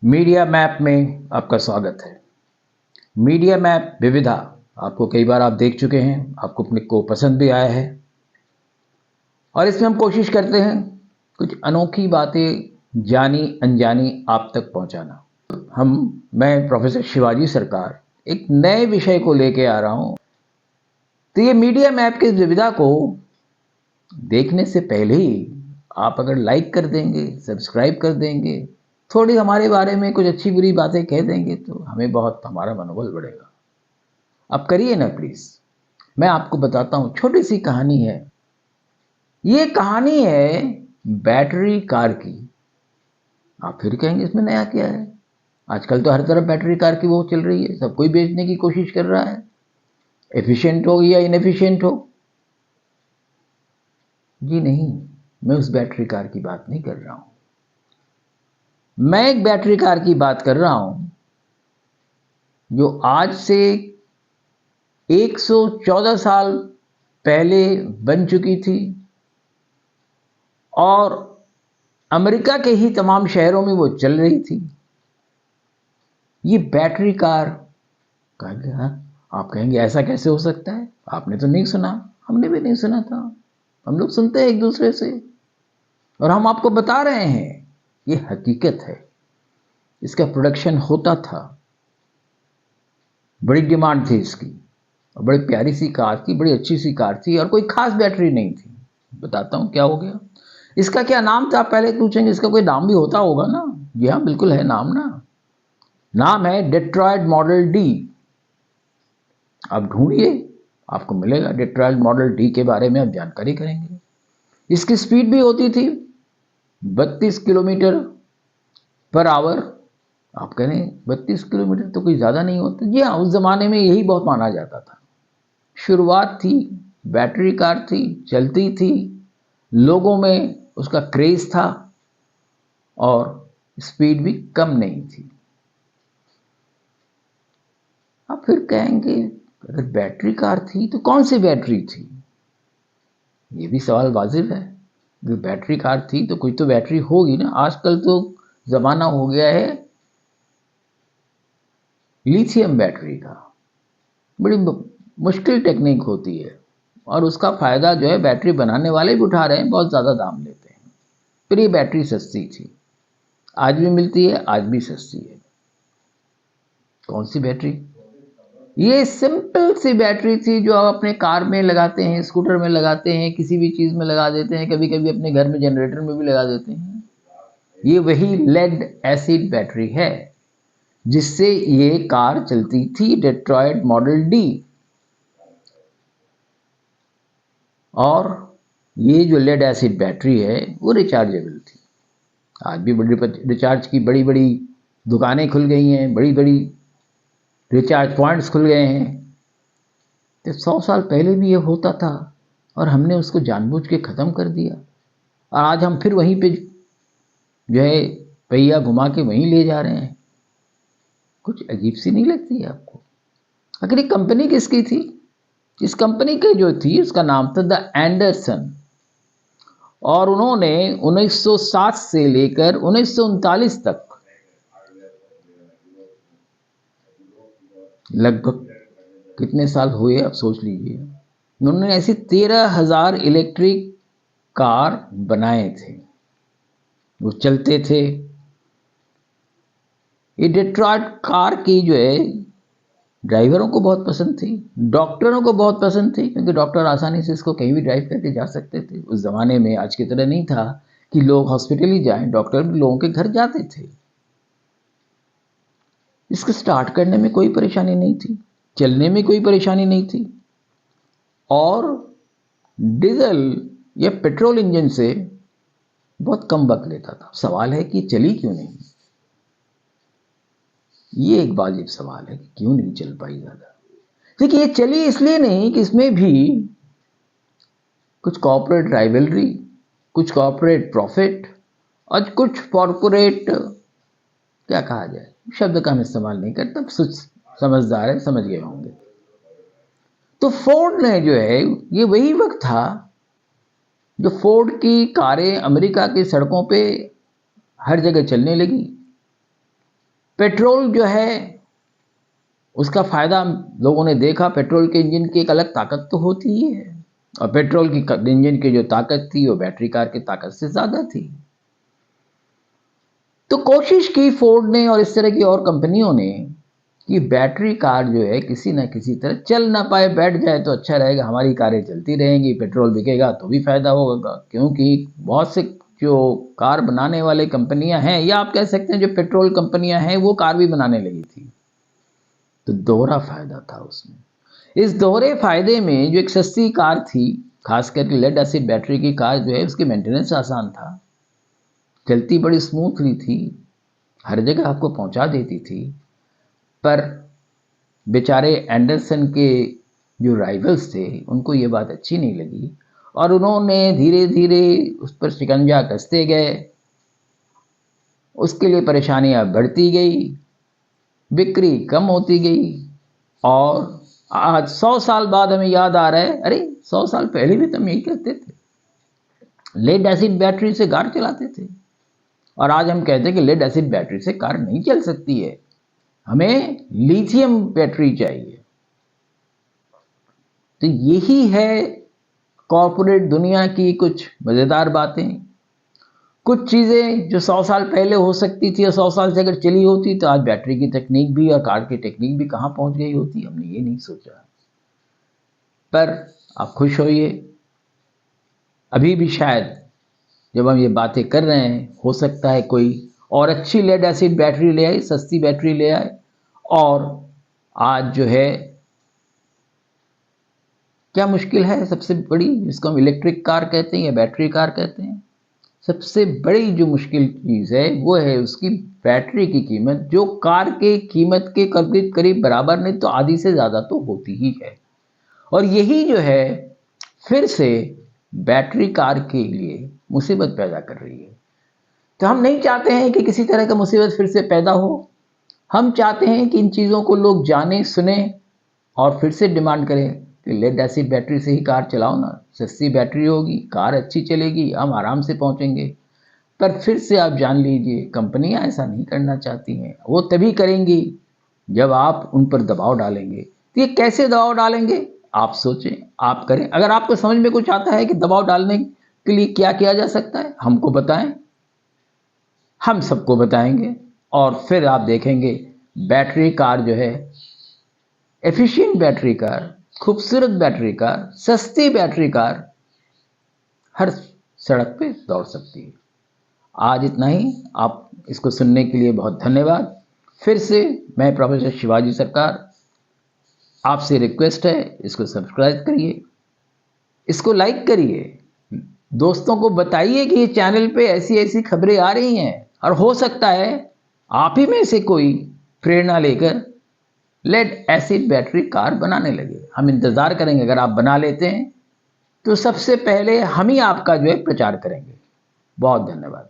Media map में आपका स्वागत है। मीडिया मैप विविधा आपको कई बार आप देख चुके हैं, आपको अपने को पसंद भी आया है और इसमें हम कोशिश करते हैं कुछ अनोखी बातें जानी अनजानी आप तक पहुंचाना। मैं प्रोफेसर शिवाजी सरकार एक नए विषय को लेके आ रहा हूं। तो ये मीडिया मैप की विविधा को देखने से पहले ही आप अगर लाइक कर देंगे, सब्सक्राइब कर देंगे, थोड़ी हमारे बारे में कुछ अच्छी बुरी बातें कह देंगे तो हमें बहुत हमारा मनोबल बढ़ेगा। आप करिए ना प्लीज। मैं आपको बताता हूं, छोटी सी कहानी है। ये कहानी है बैटरी कार की। आप फिर कहेंगे इसमें नया क्या है? आजकल तो हर तरफ बैटरी कार की वो चल रही है, सब कोई बेचने की कोशिश कर रहा है, एफिशिएंट हो या इनएफिशिएंट हो। जी नहीं, मैं उस बैटरी कार की बात नहीं कर रहा हूं। मैं एक बैटरी कार की बात कर रहा हूं जो आज से 114 साल पहले बन चुकी थी और अमेरिका के ही तमाम शहरों में वो चल रही थी। ये बैटरी कार कहेंगे, हाँ आप कहेंगे ऐसा कैसे हो सकता है? आपने तो नहीं सुना। हमने भी नहीं सुना था। हम लोग सुनते हैं एक दूसरे से और हम आपको बता रहे हैं ये हकीकत है। इसका प्रोडक्शन होता था, बड़ी डिमांड थी इसकी और बड़ी प्यारी सी कार थी, बड़ी अच्छी सी कार थी और कोई खास बैटरी नहीं थी। बताता हूँ क्या हो गया। इसका क्या नाम था? आप पहले पूछेंगे इसका कोई नाम भी होता होगा ना। जी हाँ, बिल्कुल है नाम ना। नाम है डेट्रॉयट मॉडल डी। आप ढूंढिए, आपको मिलेगा। डेट्रॉयट मॉडल डी के बारे में आप जानकारी करेंगे। इसकी स्पीड भी होती थी 32 किलोमीटर पर आवर। आप कह रहे हैं 32 किलोमीटर तो कोई ज़्यादा नहीं होता? जी हाँ, उस ज़माने में यही बहुत माना जाता था। शुरुआत थी, बैटरी कार थी, चलती थी, लोगों में उसका क्रेज था और स्पीड भी कम नहीं थी। आप फिर कहेंगे अगर बैटरी कार थी तो कौन सी बैटरी थी? ये भी सवाल वाजिब है। अगर बैटरी कार थी तो कोई तो बैटरी होगी ना। आजकल तो ज़माना हो गया है लिथियम बैटरी का। बड़ी मुश्किल टेक्निक होती है और उसका फ़ायदा जो है बैटरी बनाने वाले भी उठा रहे हैं, बहुत ज़्यादा दाम लेते हैं। फिर ये बैटरी सस्ती थी, आज भी मिलती है, आज भी सस्ती है। कौन सी बैटरी? ये सिंपल सी बैटरी थी जो आप अपने कार में लगाते हैं, स्कूटर में लगाते हैं, किसी भी चीज़ में लगा देते हैं, कभी कभी अपने घर में जनरेटर में भी लगा देते हैं। ये वही लेड एसिड बैटरी है जिससे ये कार चलती थी, डेट्रॉयट मॉडल डी। और ये जो लेड एसिड बैटरी है वो रिचार्जेबल थी। आज भी बड़ी रिचार्ज की बड़ी बड़ी दुकानें खुल गई हैं, बड़ी बड़ी रिचार्ज पॉइंट्स खुल गए हैं। तो 100 साल पहले भी ये होता था और हमने उसको जानबूझ के ख़त्म कर दिया और आज हम फिर वहीं पे जो है पहिया घुमा के वहीं ले जा रहे हैं। कुछ अजीब सी नहीं लगती है आपको? आखिर ये कंपनी किसकी थी? इस कंपनी की जो थी उसका नाम था द एंडरसन और उन्होंने 1960 से लेकर 1939 तक लगभग कितने साल हुए आप सोच लीजिए। उन्होंने ऐसी 13,000 इलेक्ट्रिक कार बनाए थे, वो चलते थे। ये डेट्रॉयट कार की जो है ड्राइवरों को बहुत पसंद थी, डॉक्टरों को बहुत पसंद थी, क्योंकि डॉक्टर आसानी से इसको कहीं भी ड्राइव करके जा सकते थे। उस ज़माने में आज की तरह नहीं था कि लोग हॉस्पिटल ही जाएं, डॉक्टर भी लोगों के घर जाते थे। इसको स्टार्ट करने में कोई परेशानी नहीं थी, चलने में कोई परेशानी नहीं थी और डीजल या पेट्रोल इंजन से बहुत कम वक्त लेता था। सवाल है कि चली क्यों नहीं? ये एक वाजिब सवाल है कि क्यों नहीं चल पाई ज़्यादा। देखिए, ये चली इसलिए नहीं कि इसमें भी कुछ कॉर्पोरेट राइवलरी, कुछ कॉर्पोरेट प्रॉफिट और कुछ कॉर्पोरेट, क्या कहा जाए, शब्द का हम इस्तेमाल नहीं करते, समझदार है, समझ गए होंगे। तो फोर्ड ने जो है, ये वही वक्त था जो फोर्ड की कारें अमेरिका की सड़कों पे हर जगह चलने लगी पेट्रोल जो है उसका फ़ायदा लोगों ने देखा। पेट्रोल के इंजन की एक अलग ताकत तो होती ही है, और पेट्रोल की इंजन की जो ताकत थी वो बैटरी कार की ताकत से ज़्यादा थी। तो कोशिश की फोर्ड ने और इस तरह की और कंपनियों ने कि बैटरी कार जो है किसी ना किसी तरह चल ना पाए, बैठ जाए तो अच्छा रहेगा, हमारी कारें चलती रहेंगी, पेट्रोल बिकेगा तो भी फ़ायदा होगा। क्योंकि बहुत से जो कार बनाने वाले कंपनियां हैं, या आप कह सकते हैं जो पेट्रोल कंपनियां हैं, वो कार भी बनाने लगी थी। तो दोहरा फ़ायदा था उसमें। इस दोहरे फ़ायदे में जो एक सस्ती कार थी, खास करके लेड एसिड बैटरी की कार जो है, उसकी मेंटेनेंस आसान था, चलती बड़ी स्मूथली थी, हर जगह आपको पहुंचा देती थी। पर बेचारे एंडरसन के जो राइवल्स थे उनको ये बात अच्छी नहीं लगी, और उन्होंने धीरे धीरे उस पर शिकंजा कसते गए। उसके लिए परेशानियां बढ़ती गई, बिक्री कम होती गई, और आज 100 साल बाद हमें याद आ रहा है, अरे 100 साल पहले भी तो हम यही कहते थे, लेड एसिड बैटरी से कार चलाते थे। और आज हम कहते हैं कि लेड एसिड बैटरी से कार नहीं चल सकती है, हमें लिथियम बैटरी चाहिए। तो यही है कॉर्पोरेट दुनिया की कुछ मज़ेदार बातें। कुछ चीज़ें जो 100 साल पहले हो सकती थी और 100 साल से अगर चली होती तो आज बैटरी की तकनीक भी और कार की टेक्निक भी कहाँ पहुँच गई होती, हमने ये नहीं सोचा। पर आप खुश होइए, अभी भी शायद जब हम ये बातें कर रहे हैं, हो सकता है कोई और अच्छी लेड एसिड बैटरी ले आए, सस्ती बैटरी ले आए, और आज जो है क्या मुश्किल है सबसे बड़ी, जिसको हम इलेक्ट्रिक कार कहते हैं या बैटरी कार कहते हैं, सबसे बड़ी जो मुश्किल चीज़ है वो है उसकी बैटरी की कीमत, जो कार के कीमत के करीब करीब बराबर नहीं तो आधी से ज़्यादा तो होती ही है। और यही जो है फिर से बैटरी कार के लिए मुसीबत पैदा कर रही है। तो हम नहीं चाहते हैं कि किसी तरह का मुसीबत फिर से पैदा हो। हम चाहते हैं कि इन चीज़ों को लोग जाने सुने और फिर से डिमांड करें कि लेड एसिड बैटरी से ही कार चलाओ ना, सस्ती बैटरी होगी, कार अच्छी चलेगी, हम आराम से पहुंचेंगे। पर फिर से आप जान लीजिए, कंपनियां ऐसा नहीं करना चाहती हैं। वो तभी करेंगी जब आप उन पर दबाव डालेंगे। तो ये कैसे दबाव डालेंगे, आप सोचें, आप करें। अगर आपको समझ में कुछ आता है कि दबाव डालने के लिए क्या किया जा सकता है, हमको बताएं, हम सबको बताएंगे, और फिर आप देखेंगे बैटरी कार जो है, एफिशिएंट बैटरी कार, खूबसूरत बैटरी कार, सस्ती बैटरी कार हर सड़क पे दौड़ सकती है। आज इतना ही। आप इसको सुनने के लिए बहुत धन्यवाद। फिर से मैं प्रोफेसर शिवाजी सरकार, आपसे रिक्वेस्ट है, इसको सब्सक्राइब करिए, इसको लाइक करिए, दोस्तों को बताइए कि ये चैनल पे ऐसी ऐसी खबरें आ रही हैं, और हो सकता है आप ही में से कोई प्रेरणा लेकर लेड एसिड बैटरी कार बनाने लगे। हम इंतज़ार करेंगे। अगर आप बना लेते हैं तो सबसे पहले हम ही आपका जो है प्रचार करेंगे। बहुत धन्यवाद।